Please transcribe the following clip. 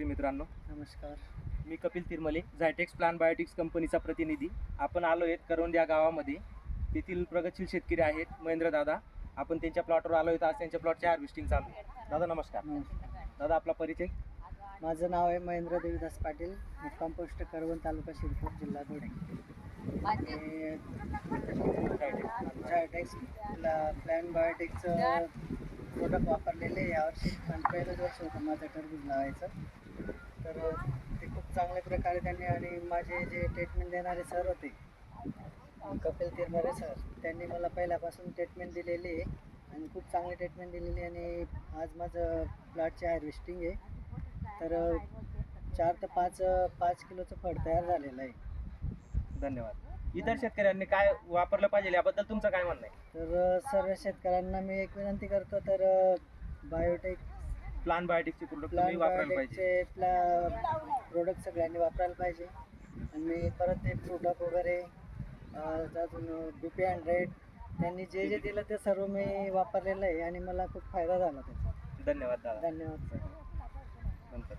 मित्रांनो. नमस्कार. मी Kapil तिरमले, झायटेक्स plant biotics कंपनीचा प्रतिनिधी. आपण आलो आहेत करवंद या गावामध्ये. तेथील प्रगतशील शेतकरी आहेत महेंद्र दादा. आपण त्यांच्या प्लॉटवर आलो आहेत. आज त्यांच्या प्लॉटची हार्वेस्टिंग चालू आहे. दादा नमस्कार. दादा आपला परिचय. माझं नाव आहे महेंद्र देवीदास पाटील, मुक्काम पोस्ट करवंद, तालुका शिरपूर, जिल्हा धुळे. झायटेक्स प्लॅन बायोटिक्सचं प्रोडक्ट वापरलेले यावर्षी, पण पहिलंच वर्ष होतं माझं टरबूज लावायचं. तर ते खूप चांगल्या प्रकारे त्यांनी, आणि माझे जे ट्रीटमेंट देणारे सर होते कपिल तिरमले सर, त्यांनी मला पहिल्यापासून ट्रीटमेंट दिलेली आहे आणि खूप चांगली ट्रीटमेंट दिलेली. आणि आज माझं प्लॉटची हार्वेस्टिंग आहे. तर 4 ते 5 किलोचं फळ तयार झालेलं आहे. धन्यवाद. इतर शेतकऱ्यांनी काय वापरलं पाहिजे याबद्दल तुमचं काय म्हणणं आहे? तर सर्व शेतकऱ्यांना मी एक विनंती करतो, तर बायोटेक प्लांट बायोटिक्सचे प्रोडक्ट प्लांट वापरायला पाहिजे. बायोटेकचे प्रोडक्ट सगळ्यांनी वापरायला पाहिजे. आणि मी परत ते प्रोडक्ट वगैरे अजून BP100 त्यांनी जे जे दिलं ते सर्व मी वापरलेलं आहे आणि मला खूप फायदा झाला त्याचा. धन्यवाद दादा. धन्यवाद सर. नंतर